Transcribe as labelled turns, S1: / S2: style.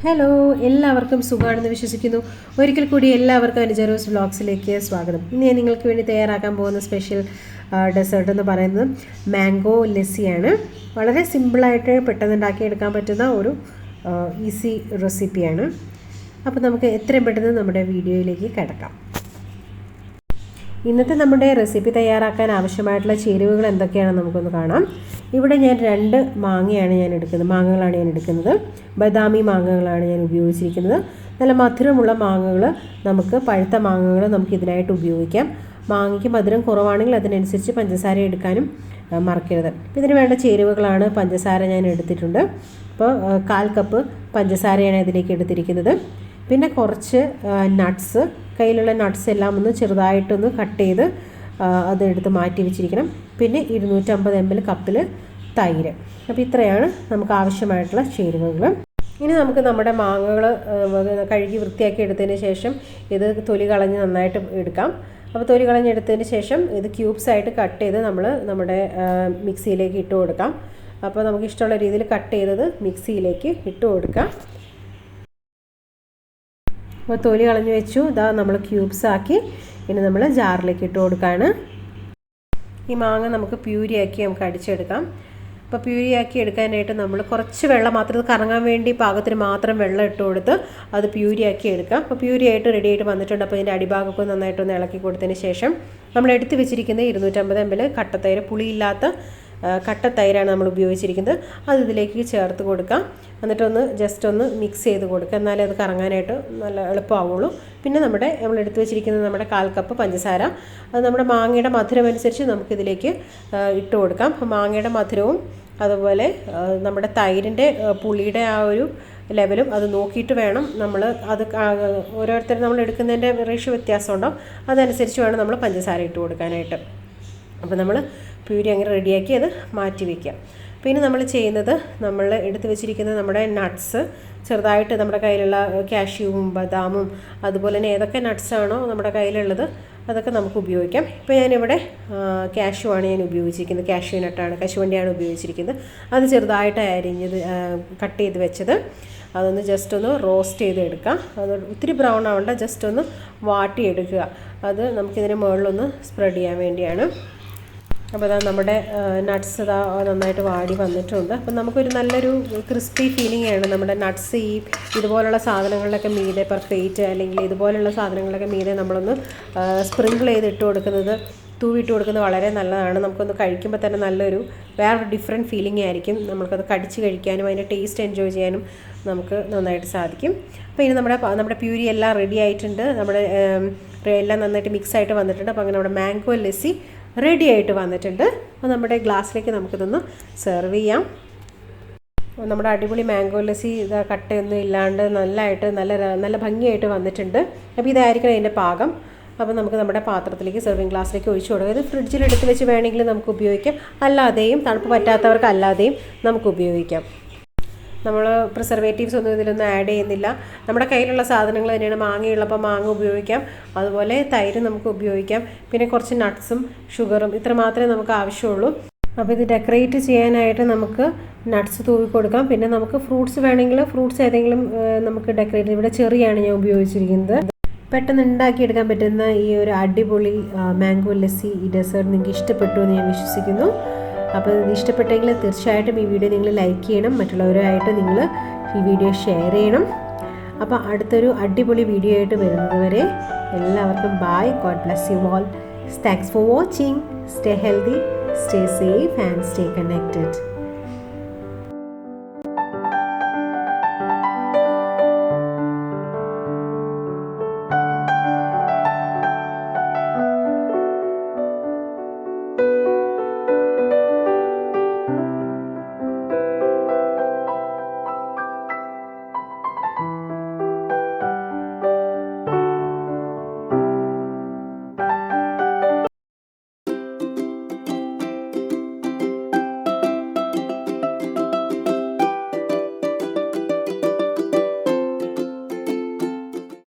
S1: Hello, എല്ലാവർക്കും സുഖമാണെന്ന് വിശ്വസിക്കുന്നു. ഒരിക്കൽ കൂടി എല്ലാവർക്കും അനുജ റോസ് വ്ളോഗ്സിലേക്ക് സ്വാഗതം. ഇന്ന് ഞാൻ നിങ്ങൾക്ക് വേണ്ടി തയ്യാറാക്കാൻ പോകുന്ന സ്പെഷ്യൽ ഡെസേർട്ട് എന്ന് പറയുന്നത് മാംഗോ ലസ്സിയാണ്. വളരെ സിമ്പിളായിട്ട് പെട്ടെന്ന് ഉണ്ടാക്കിയെടുക്കാൻ പറ്റുന്ന ഒരു ഈസി റെസിപ്പിയാണ്. അപ്പോൾ നമുക്ക് എത്രയും പെട്ടെന്ന് നമ്മുടെ വീഡിയോയിലേക്ക് കിടക്കാം. ഇന്നത്തെ നമ്മുടെ റെസിപ്പി തയ്യാറാക്കാൻ ആവശ്യമായിട്ടുള്ള ചേരുവകൾ എന്തൊക്കെയാണെന്ന് നമുക്കൊന്ന് കാണാം. ഇവിടെ ഞാൻ 2 മാങ്ങകളാണ് ഞാൻ എടുക്കുന്നത്. ബദാമി മാങ്ങകളാണ് ഞാൻ ഉപയോഗിച്ചിരിക്കുന്നത്. നല്ല മധുരമുള്ള മാങ്ങകൾ, നമുക്ക് പഴുത്ത മാങ്ങകൾ നമുക്ക് ഇതിനായിട്ട് ഉപയോഗിക്കാം. മാങ്ങയ്ക്ക് മധുരം കുറവാണെങ്കിൽ അതിനനുസരിച്ച് പഞ്ചസാര എടുക്കാനും മറക്കരുത്. ഇതിന് വേണ്ട ചേരുവകളാണ് പഞ്ചസാര ഞാൻ എടുത്തിട്ടുണ്ട്. അപ്പോൾ 1/4 കപ്പ് പഞ്ചസാരയാണ് ഇതിലേക്ക് എടുത്തിരിക്കുന്നത്. പിന്നെ കുറച്ച് നട്ട്സ്, കയ്യിലുള്ള നട്ട്സ് എല്ലാം ഒന്ന് ചെറുതായിട്ടൊന്ന് കട്ട് ചെയ്ത് അതെടുത്ത് മാറ്റി വെച്ചിരിക്കണം. പിന്നെ 250 ml കപ്പിൽ തൈര്. അപ്പോൾ ഇത്രയാണ് നമുക്ക് ആവശ്യമായിട്ടുള്ള ചേരുവകൾ. ഇനി നമുക്ക് നമ്മുടെ മാങ്ങകൾ കഴുകി വൃത്തിയാക്കി എടുത്തതിന് ശേഷം ഇത് തൊലി കളഞ്ഞ് നന്നായിട്ട് എടുക്കാം. അപ്പോൾ തൊലി കളഞ്ഞെടുത്തതിന് ശേഷം ഇത് ക്യൂബ്സ് ആയിട്ട് കട്ട് ചെയ്ത് നമ്മുടെ മിക്സിയിലേക്ക് ഇട്ട് കൊടുക്കാം. അപ്പോൾ നമുക്ക് ഇഷ്ടമുള്ള രീതിയിൽ കട്ട് ചെയ്തത് മിക്സിയിലേക്ക് ഇട്ട് കൊടുക്കാം. അപ്പോൾ തൊലി കളഞ്ഞ് വെച്ചു. ഇതാ നമ്മൾ ക്യൂബ്സ് ആക്കി ഇനി നമ്മൾ ജാറിലേക്ക് ഇട്ട് കൊടുക്കുകയാണ്. ഈ മാങ്ങ നമുക്ക് പ്യൂരിയാക്കി നമുക്ക് അടിച്ചെടുക്കാം. അപ്പോൾ പ്യൂരിയാക്കി എടുക്കാനായിട്ട് നമ്മൾ കുറച്ച് വെള്ളം മാത്രം, കറങ്ങാൻ വേണ്ടി പാകത്തിന് മാത്രം വെള്ളം ഇട്ട് കൊടുത്ത് അത് പ്യൂരിയാക്കി എടുക്കാം. അപ്പോൾ പ്യൂരിയായിട്ട് റെഡി ആയിട്ട് വന്നിട്ടുണ്ട്. അപ്പോൾ ഇതിൻ്റെ അടിഭാഗമൊക്കെ നന്നായിട്ടൊന്ന് ഇളക്കി കൊടുത്തതിന് ശേഷം നമ്മൾ എടുത്ത് വെച്ചിരിക്കുന്ന 250 ml കട്ടത്തൈര്, പുളിയില്ലാത്ത കട്ടത്തൈരാണ് നമ്മൾ ഉപയോഗിച്ചിരിക്കുന്നത്. അത് ഇതിലേക്ക് ചേർത്ത് കൊടുക്കാം. എന്നിട്ടൊന്ന് ജസ്റ്റ് ഒന്ന് മിക്സ് ചെയ്ത് കൊടുക്കുക, എന്നാലേ അത് കറങ്ങാനായിട്ട് നല്ല എളുപ്പമാവുള്ളൂ. പിന്നെ നമ്മൾ എടുത്ത് വെച്ചിരിക്കുന്നത് നമ്മുടെ 1/4 കപ്പ് പഞ്ചസാര, അത് നമ്മുടെ മാങ്ങയുടെ മധുരം അനുസരിച്ച് നമുക്കിതിലേക്ക് ഇട്ട് കൊടുക്കാം. മാങ്ങയുടെ മധുരവും അതുപോലെ നമ്മുടെ തൈരിൻ്റെ പുളിയുടെ ആ ഒരു ലെവലും അത് നോക്കിയിട്ട് വേണം നമ്മൾ അത്, ഓരോരുത്തരും നമ്മൾ എടുക്കുന്നതിൻ്റെ റേഷ്യോ വ്യത്യാസം ഉണ്ടാവും, അതനുസരിച്ച് വേണം നമ്മൾ പഞ്ചസാര ഇട്ട് കൊടുക്കാനായിട്ട്. അപ്പോൾ നമ്മൾ പ്യൂരി അങ്ങനെ റെഡിയാക്കി അത് മാറ്റി വയ്ക്കാം. പിന്നെ നമ്മൾ ചെയ്യുന്നത്, നമ്മൾ എടുത്ത് വെച്ചിരിക്കുന്ന നമ്മുടെ നട്ട്സ് ചെറുതായിട്ട്, നമ്മുടെ കയ്യിലുള്ള കാഷ്യൂവും ബദാമും അതുപോലെ തന്നെ ഏതൊക്കെ നട്ട്സാണോ നമ്മുടെ കയ്യിലുള്ളത് അതൊക്കെ നമുക്ക് ഉപയോഗിക്കാം. ഇപ്പോൾ ഞാനിവിടെ കാഷ്യൂ ആണ് ഞാൻ ഉപയോഗിച്ചിരിക്കുന്നത്. കാഷ്യൂ നട്ടാണ്, കശുവണ്ടിയാണ് ഉപയോഗിച്ചിരിക്കുന്നത്. അത് ചെറുതായിട്ട് അരിഞ്ഞത് കട്ട് ചെയ്ത് വെച്ചത് അതൊന്ന് ജസ്റ്റ് ഒന്ന് റോസ്റ്റ് ചെയ്ത് എടുക്കാം. അത് ഒത്തിരി ബ്രൗൺ ആവേണ്ട, ജസ്റ്റ് ഒന്ന് വാട്ടിയെടുക്കുക. അത് നമുക്കിതിന് മുകളിലൊന്ന് സ്പ്രെഡ് ചെയ്യാൻ വേണ്ടിയാണ്. അപ്പോൾ അതാ നമ്മുടെ നട്ട്സ് നന്നായിട്ട് വാടി വന്നിട്ടുണ്ട്. അപ്പം നമുക്കൊരു നല്ലൊരു ക്രിസ്പി ഫീലിംഗ് ആണ് നമ്മുടെ നട്ട്സ് ഇതുപോലുള്ള സാധനങ്ങളിലൊക്കെ മീതെ, പെർഫെക്റ്റ് അല്ലെങ്കിൽ ഇതുപോലുള്ള സാധനങ്ങളിലൊക്കെ മീതെ നമ്മളൊന്ന് സ്പ്രിങ്കിൾ ചെയ്ത് ഇട്ട് കൊടുക്കുന്നത്, തൂവിട്ട് കൊടുക്കുന്നത് വളരെ നല്ലതാണ്. നമുക്കൊന്ന് കഴിക്കുമ്പോൾ തന്നെ നല്ലൊരു വേറൊരു ഡിഫറെൻറ്റ് ഫീലിംഗ് ആയിരിക്കും. നമുക്കത് കടിച്ച് കഴിക്കാനും അതിൻ്റെ ടേസ്റ്റ് എൻജോയ് ചെയ്യാനും നമുക്ക് നന്നായിട്ട് സാധിക്കും. അപ്പോൾ ഇനി നമ്മുടെ പ്യൂരി എല്ലാം റെഡി ആയിട്ടുണ്ട്. നമ്മുടെ എല്ലാം നന്നായിട്ട് മിക്സായിട്ട് വന്നിട്ടുണ്ട്. അപ്പോൾ അങ്ങനെ നമ്മുടെ മാംഗോ ലസ്സി റെഡി ആയിട്ട് വന്നിട്ടുണ്ട്. അപ്പോൾ നമ്മുടെ ഗ്ലാസ്സിലേക്ക് നമുക്കിതൊന്ന് സെർവ് ചെയ്യാം. നമ്മുടെ അടിപൊളി മാംഗോ ലസ്സി കട്ടയൊന്നും ഇല്ലാണ്ട് നല്ല ഭംഗിയായിട്ട് വന്നിട്ടുണ്ട്. അപ്പോൾ ഇതായിരിക്കണം അതിൻ്റെ പാകം. അപ്പോൾ നമുക്ക് നമ്മുടെ പാത്രത്തിലേക്ക്, സെർവിങ് ഗ്ലാസ്സിലേക്ക് ഒഴിച്ചു കൊടുക്കുക. ഇത് ഫ്രിഡ്ജിൽ എടുത്ത് വെച്ച് വേണമെങ്കിൽ നമുക്ക് ഉപയോഗിക്കാം, അല്ലാതെയും തണുപ്പ് പറ്റാത്തവർക്ക് അല്ലാതെയും നമുക്ക് ഉപയോഗിക്കാം. നമ്മൾ പ്രിസർവേറ്റീവ്സ് ഒന്നും ഇതിലൊന്നും ആഡ് ചെയ്യുന്നില്ല. നമ്മുടെ കയ്യിലുള്ള സാധനങ്ങൾ തന്നെയാണ്. മാങ്ങയുള്ളപ്പോൾ മാങ്ങ ഉപയോഗിക്കാം, അതുപോലെ തൈര് നമുക്ക് ഉപയോഗിക്കാം, പിന്നെ കുറച്ച് നട്ട്സും ഷുഗറും, ഇത്ര മാത്രമേ നമുക്ക് ആവശ്യമുള്ളൂ. അപ്പോൾ ഇത് ഡെക്കറേറ്റ് ചെയ്യാനായിട്ട് നമുക്ക് നട്ട്സ് തൂവി കൊടുക്കാം. പിന്നെ നമുക്ക് ഫ്രൂട്ട്സ് വേണമെങ്കിൽ ഫ്രൂട്ട്സ് ഏതെങ്കിലും നമുക്ക് ഡെക്കറേറ്റ്, ഇവിടെ ചെറിയാണ് ഞാൻ ഉപയോഗിച്ചിരിക്കുന്നത്. പെട്ടെന്ന് ഉണ്ടാക്കിയെടുക്കാൻ പറ്റുന്ന ഈ ഒരു അടിപൊളി മാംഗോ ലസ്സി, ഈ ഡെസേർട്ട് നിങ്ങൾക്ക് ഇഷ്ടപ്പെട്ടു എന്ന് ഞാൻ വിശ്വസിക്കുന്നു. അപ്പോൾ ഇത് ഇഷ്ടപ്പെട്ടെങ്കിൽ തീർച്ചയായിട്ടും ഈ വീഡിയോ നിങ്ങൾ ലൈക്ക് ചെയ്യണം, മറ്റുള്ളവരുമായിട്ട് നിങ്ങൾ ഈ വീഡിയോ ഷെയർ ചെയ്യണം. അപ്പോൾ അടുത്തൊരു അടിപൊളി വീഡിയോ ആയിട്ട് വരുന്നത് വരെ എല്ലാവർക്കും bye. God bless you all. Thanks for watching. Stay healthy, stay safe and stay connected.